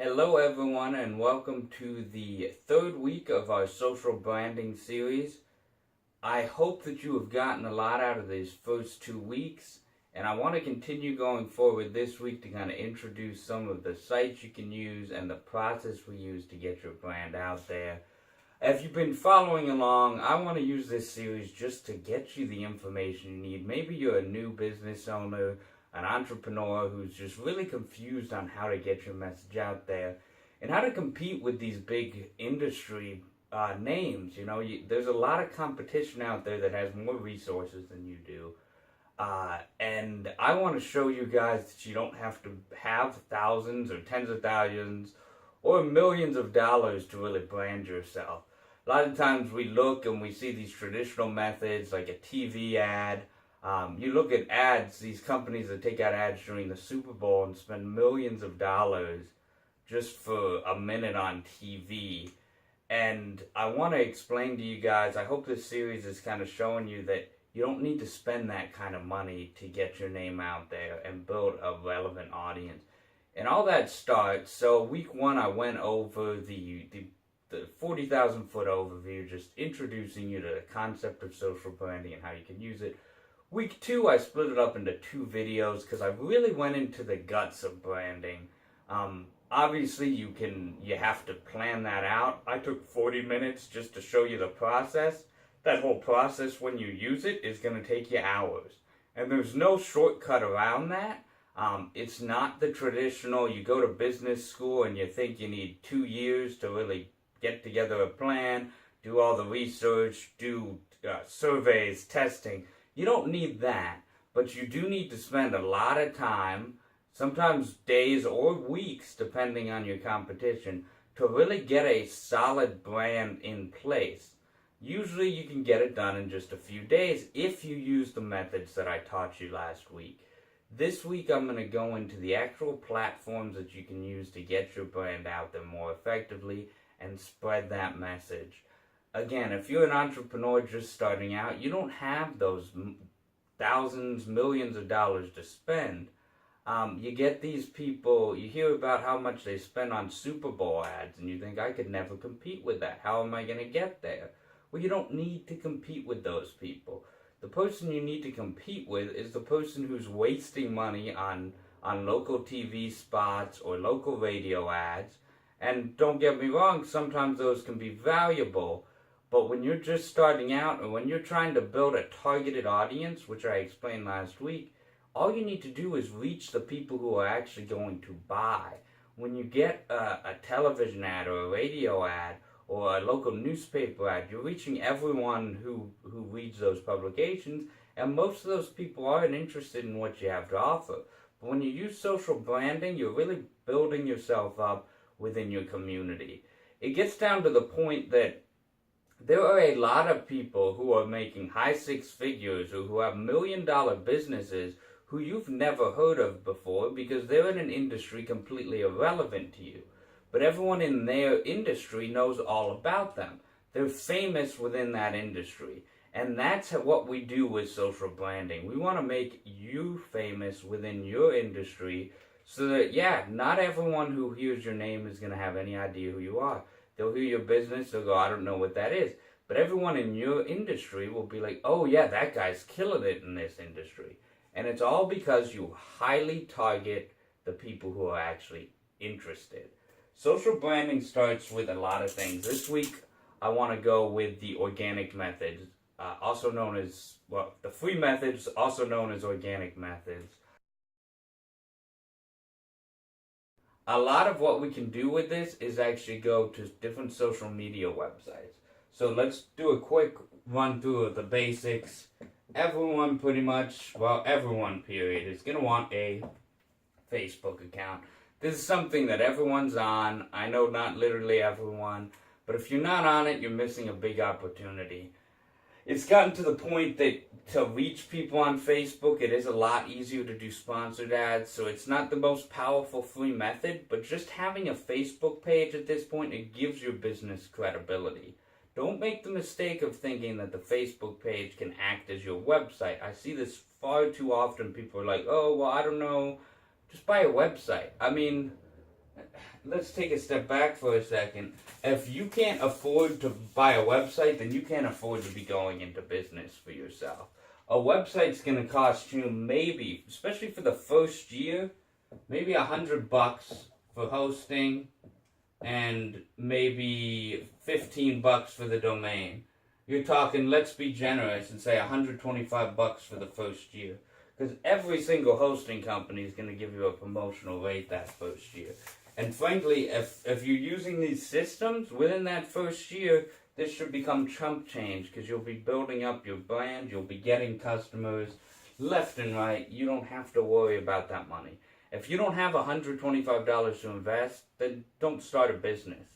Hello everyone and welcome to the third week of our social branding series. I hope that you have gotten a lot out of these first 2 weeks, and I want to continue going forward this week to kind of introduce some of the sites you can use and the process we use to get your brand out there. If you've been following along, I want to use this series just to get you the information you need. Maybe you're a new business owner, an entrepreneur who's just really confused on how to get your message out there and how to compete with these big industry names. There's a lot of competition out there that has more resources than you do. And I want to show you guys that you don't have to have thousands or tens of thousands or millions of dollars to really brand yourself. A lot of times we look and we see these traditional methods like a TV ad. You look at ads, these companies that take out ads during the Super Bowl and spend millions of dollars just for a minute on TV. And I want to explain to you guys, I hope this series is kind of showing you that you don't need to spend that kind of money to get your name out there and build a relevant audience. And all that starts, so week one I went over the 40,000 foot overview, just introducing you to the concept of social branding and how you can use it. Week two, I split it up into 2 videos because I really went into the guts of branding. Obviously, you have to plan that out. I took 40 minutes just to show you the process. That whole process, when you use it, is going to take you hours. And there's no shortcut around that. It's not the traditional, you go to business school and you think you need 2 years to really get together a plan, do all the research, do surveys, testing. You don't need that, but you do need to spend a lot of time, sometimes days or weeks, depending on your competition, to really get a solid brand in place. Usually you can get it done in just a few days if you use the methods that I taught you last week. This week I'm going to go into the actual platforms that you can use to get your brand out there more effectively and spread that message. Again, if you're an entrepreneur just starting out, you don't have those thousands, millions of dollars to spend. You get these people, you hear about how much they spend on Super Bowl ads, and you think, I could never compete with that. How am I going to get there? Well, you don't need to compete with those people. The person you need to compete with is the person who's wasting money on local TV spots or local radio ads. And don't get me wrong, sometimes those can be valuable. But when you're just starting out, or when you're trying to build a targeted audience, which I explained last week, all you need to do is reach the people who are actually going to buy. When you get a television ad or a radio ad or a local newspaper ad, you're reaching everyone who reads those publications, and most of those people aren't interested in what you have to offer. But when you use social branding, you're really building yourself up within your community. It gets down to the point that there are a lot of people who are making high 6 figures or who have $1 million businesses who you've never heard of before because they're in an industry completely irrelevant to you. But everyone in their industry knows all about them. They're famous within that industry. And that's what we do with social branding. We want to make you famous within your industry so that, not everyone who hears your name is going to have any idea who you are. They'll hear your business, they'll go, I don't know what that is. But everyone in your industry will be like, oh yeah, that guy's killing it in this industry. And it's all because you highly target the people who are actually interested. Social branding starts with a lot of things. This week, I want to go with the organic methods, also known as, the free methods, also known as organic methods. A lot of what we can do with this is actually go to different social media websites. So let's do a quick run through of the basics. Everyone everyone period is going to want a Facebook account. This is something that everyone's on. I know not literally everyone, but if you're not on it, you're missing a big opportunity. It's gotten to the point that to reach people on Facebook, it is a lot easier to do sponsored ads, so it's not the most powerful free method, but just having a Facebook page at this point, it gives your business credibility. Don't make the mistake of thinking that the Facebook page can act as your website. I see this far too often. People are like, oh, well, I don't know, just buy a website. I mean, let's take a step back for a second. If you can't afford to buy a website, then you can't afford to be going into business for yourself. A website's going to cost you maybe, especially for the first year, maybe $100 for hosting and maybe $15 for the domain. You're talking, let's be generous and say $125 for the first year. Because every single hosting company is going to give you a promotional rate that first year. And frankly, if you're using these systems within that first year, this should become chump change because you'll be building up your brand, you'll be getting customers left and right. You don't have to worry about that money. If you don't have $125 to invest, then don't start a business.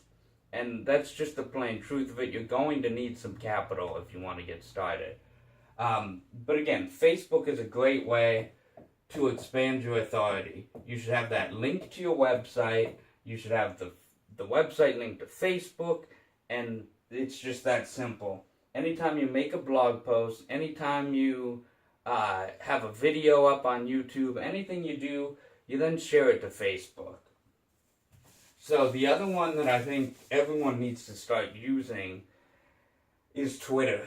And that's just the plain truth of it. You're going to need some capital if you want to get started. But again, Facebook is a great way to expand your authority. You should have that link to your website. You should have the website linked to Facebook, and it's just that simple. Anytime you make a blog post, anytime you have a video up on YouTube, anything you do, you then share it to Facebook. So the other one that I think everyone needs to start using is Twitter.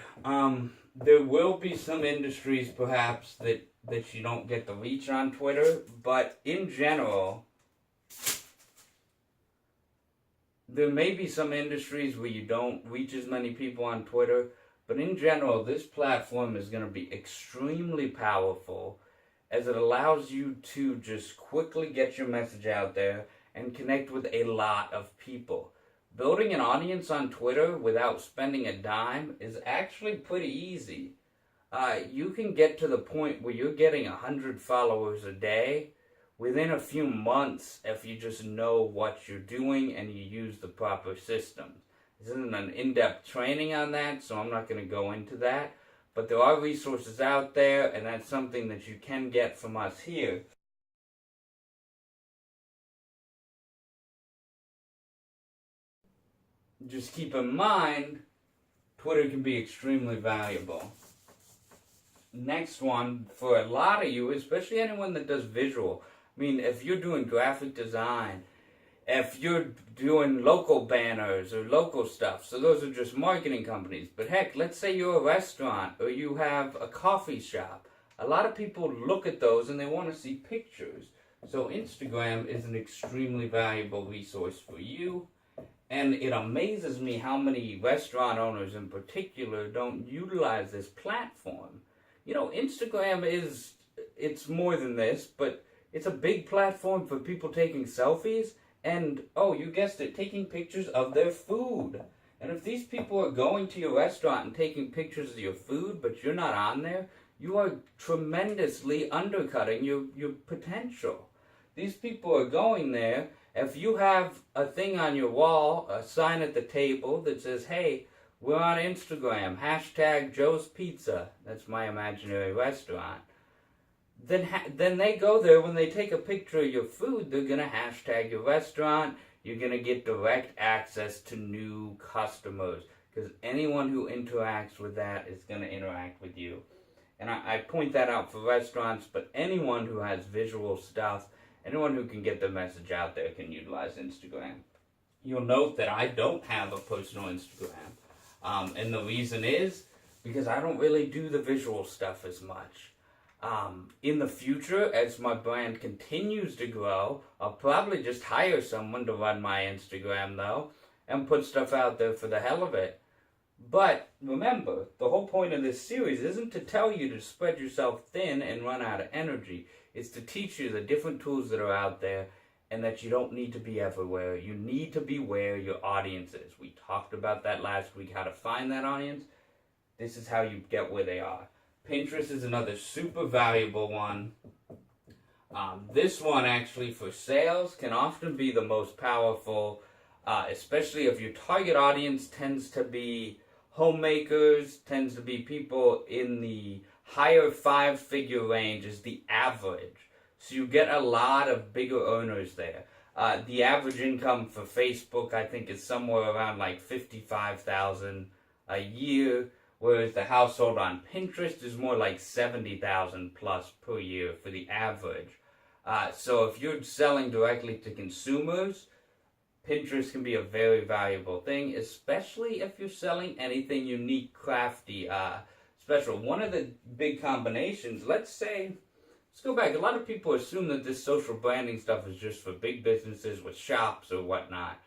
There will be some industries perhaps that you don't get the reach on Twitter, but in general, there may be some industries where you don't reach as many people on Twitter, but in general, this platform is going to be extremely powerful as it allows you to just quickly get your message out there and connect with a lot of people. Building an audience on Twitter without spending a dime is actually pretty easy. You can get to the point where you're getting 100 followers a day within a few months if you just know what you're doing and you use the proper systems. This isn't an in-depth training on that, so I'm not going to go into that. But there are resources out there, and that's something that you can get from us here. Just keep in mind, Twitter can be extremely valuable. Next one, for a lot of you, especially anyone that does visual, I mean, if you're doing graphic design, if you're doing local banners or local stuff, so those are just marketing companies. But heck, let's say you're a restaurant or you have a coffee shop. A lot of people look at those and they want to see pictures. So Instagram is an extremely valuable resource for you. And it amazes me how many restaurant owners in particular don't utilize this platform. You know, Instagram it's more than this, but it's a big platform for people taking selfies and, oh, you guessed it, taking pictures of their food. And if these people are going to your restaurant and taking pictures of your food, but you're not on there, you are tremendously undercutting your potential. These people are going there. If you have a thing on your wall, a sign at the table that says, hey, we're on Instagram, hashtag Joe's Pizza, that's my imaginary restaurant, then they go there. When they take a picture of your food, they're going to hashtag your restaurant. You're going to get direct access to new customers because anyone who interacts with that is going to interact with you. And I point that out for restaurants, but anyone who has visual stuff, anyone who can get the message out there can utilize Instagram. You'll note that I don't have a personal Instagram. And the reason is because I don't really do the visual stuff as much. In the future, as my brand continues to grow, I'll probably just hire someone to run my Instagram, though, and put stuff out there for the hell of it. But remember, the whole point of this series isn't to tell you to spread yourself thin and run out of energy. It's to teach you the different tools that are out there and that you don't need to be everywhere. You need to be where your audience is. We talked about that last week, how to find that audience. This is how you get where they are. Pinterest is another super valuable one. This one actually for sales can often be the most powerful, especially if your target audience tends to be homemakers, tends to be people in the higher 5-figure range is the average. So you get a lot of bigger earners there. The average income for Facebook, I think, is somewhere around like $55,000 a year. Whereas the household on Pinterest is more like $70,000 plus per year for the average. So if you're selling directly to consumers, Pinterest can be a very valuable thing, especially if you're selling anything unique, crafty, special. One of the big combinations, let's go back. A lot of people assume that this social branding stuff is just for big businesses with shops or whatnot.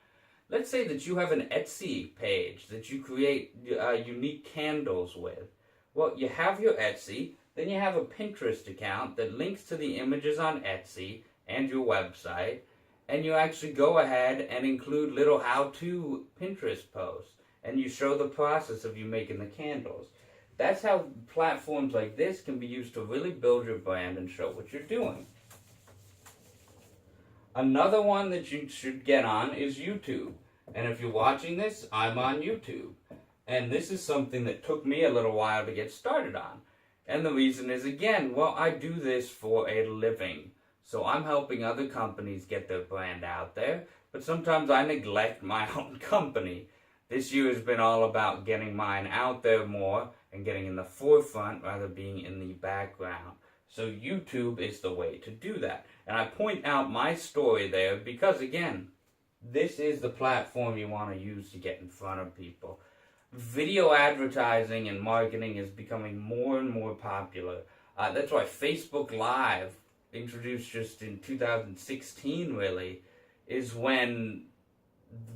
Let's say that you have an Etsy page that you create unique candles with. Well, you have your Etsy, then you have a Pinterest account that links to the images on Etsy and your website, and you actually go ahead and include little how-to Pinterest posts, and you show the process of you making the candles. That's how platforms like this can be used to really build your brand and show what you're doing. Another one that you should get on is YouTube. And if you're watching this, I'm on YouTube. And this is something that took me a little while to get started on. And the reason is, again, well, I do this for a living. So I'm helping other companies get their brand out there, but sometimes I neglect my own company. This year has been all about getting mine out there more and getting in the forefront rather than being in the background. So YouTube is the way to do that. And I point out my story there because, again, this is the platform you want to use to get in front of people. Video advertising and marketing is becoming more and more popular. That's why Facebook Live, introduced just in 2016 really, is when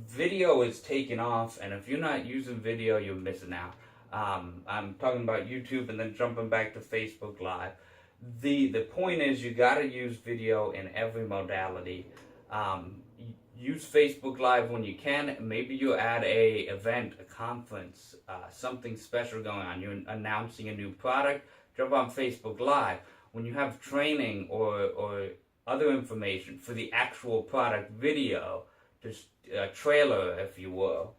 video is taken off, and if you're not using video, you're missing out. I'm talking about YouTube and then jumping back to Facebook Live. The point is you got to use video in every modality. Use Facebook Live when you can. Maybe you're at a event, a conference, something special going on. You're announcing a new product. Jump on Facebook Live. When you have training or other information for the actual product video, just a trailer, if you will,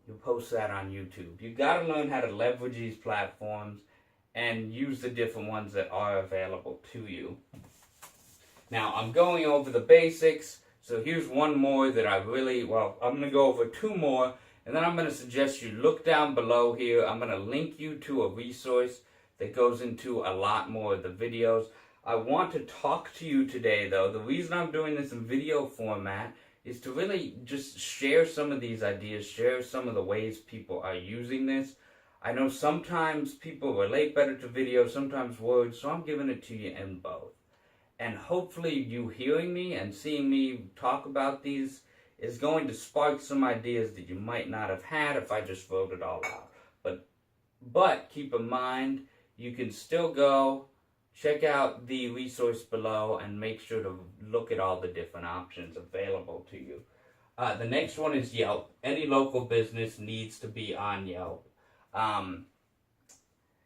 you post that on YouTube. You got to learn how to leverage these platforms and use the different ones that are available to you. Now, I'm going over the basics. So here's one more that I'm going to go over two more, and then I'm going to suggest you look down below here. I'm going to link you to a resource that goes into a lot more of the videos. I want to talk to you today, though. The reason I'm doing this in video format is to really just share some of these ideas, share some of the ways people are using this. I know sometimes people relate better to video, sometimes words, so I'm giving it to you in both. And hopefully you hearing me and seeing me talk about these is going to spark some ideas that you might not have had if I just wrote it all out. But keep in mind, you can still go check out the resource below and make sure to look at all the different options available to you. The next one is Yelp. Any local business needs to be on Yelp. And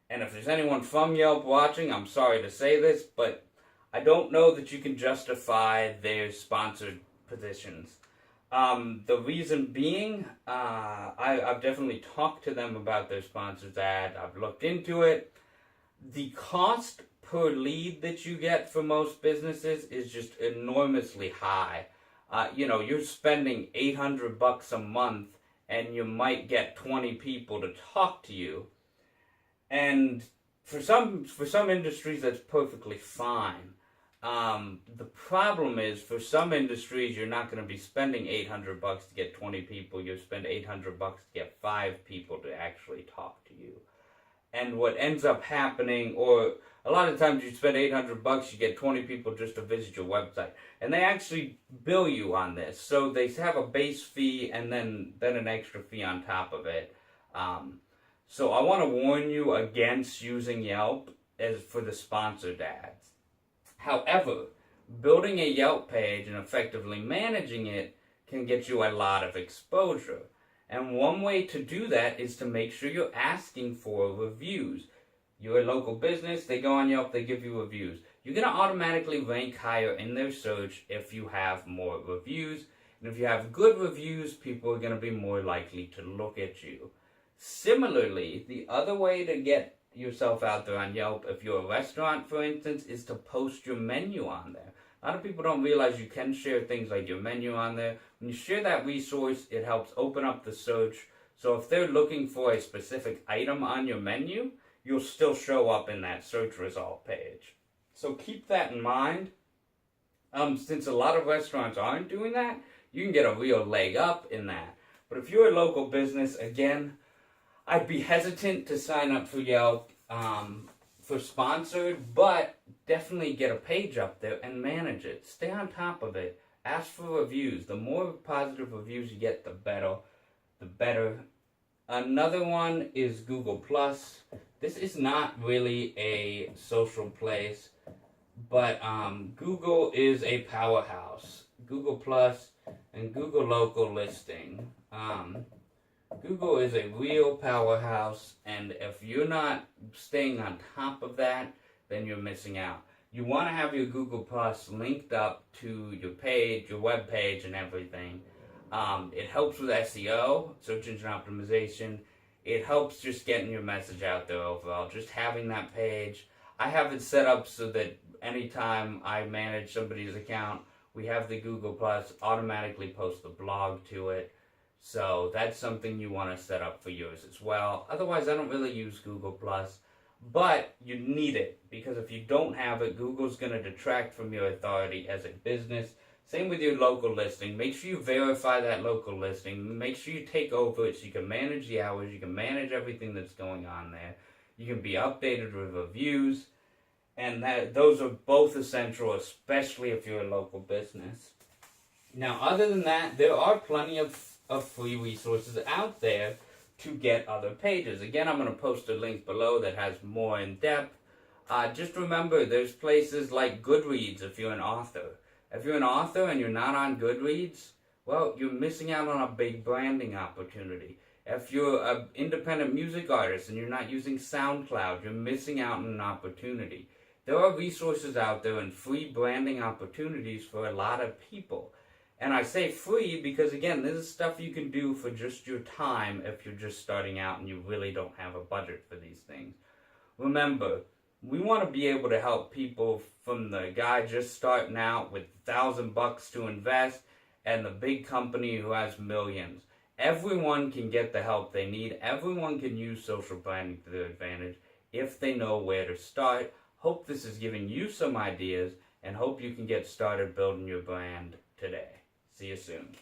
if there's anyone from Yelp watching, I'm sorry to say this, but I don't know that you can justify their sponsored positions. The reason being, I've definitely talked to them about their sponsored ad. I've looked into it. The cost per lead that you get for most businesses is just enormously high. You're spending $800 a month and you might get 20 people to talk to you. And for some industries, that's perfectly fine. The problem is, for some industries, you're not going to be spending $800 to get 20 people. You'll spend $800 to get 5 people to actually talk to you. And what ends up happening, or a lot of times you spend $800, you get 20 people just to visit your website. And they actually bill you on this. So they have a base fee and then an extra fee on top of it. So I want to warn you against using Yelp as for the sponsored ads. However, building a Yelp page and effectively managing it can get you a lot of exposure. And one way to do that is to make sure you're asking for reviews. You're a local business, they go on Yelp, they give you reviews. You're going to automatically rank higher in their search if you have more reviews. And if you have good reviews, people are going to be more likely to look at you. Similarly, the other way to get yourself out there on Yelp, if you're a restaurant, for instance, is to post your menu on there. A lot of people don't realize you can share things like your menu on there. When you share that resource, it helps open up the search. So if they're looking for a specific item on your menu, you'll still show up in that search result page. So keep that in mind. Since a lot of restaurants aren't doing that, you can get a real leg up in that. But if you're a local business, again, I'd be hesitant to sign up for Yelp for sponsored, but definitely get a page up there and manage it. Stay on top of it. Ask for reviews. The more positive reviews you get, the better. The better. Another one is Google Plus. This is not really a social place, but Google is a powerhouse. Google Plus and Google Local Listing. Google is a real powerhouse, and if you're not staying on top of that, then you're missing out. You want to have your Google Plus linked up to your page, your web page, and everything. It helps with SEO, search engine optimization. It helps just getting your message out there overall, just having that page. I have it set up so that anytime I manage somebody's account, we have the Google Plus automatically post the blog to it. So that's something you want to set up for yours as well. Otherwise, I don't really use Google Plus, but you need it, because if you don't have it, Google's going to detract from your authority as a business. Same with your local listing. Make sure you verify that local listing. Make sure you take over it so you can manage the hours, you can manage everything that's going on there. You can be updated with reviews, and those are both essential, especially if you're a local business. Now, other than that, there are plenty of free resources out there to get other pages. Again, I'm going to post a link below that has more in depth. Just remember, there's places like Goodreads if you're an author. If you're an author and you're not on Goodreads, well, you're missing out on a big branding opportunity. If you're an independent music artist and you're not using SoundCloud, you're missing out on an opportunity. There are resources out there and free branding opportunities for a lot of people. And I say free because, again, this is stuff you can do for just your time if you're just starting out and you really don't have a budget for these things. Remember, we want to be able to help people, from the guy just starting out with $1,000 to invest and the big company who has millions. Everyone can get the help they need. Everyone can use social branding to their advantage if they know where to start. Hope this is giving you some ideas, and hope you can get started building your brand today. See you soon.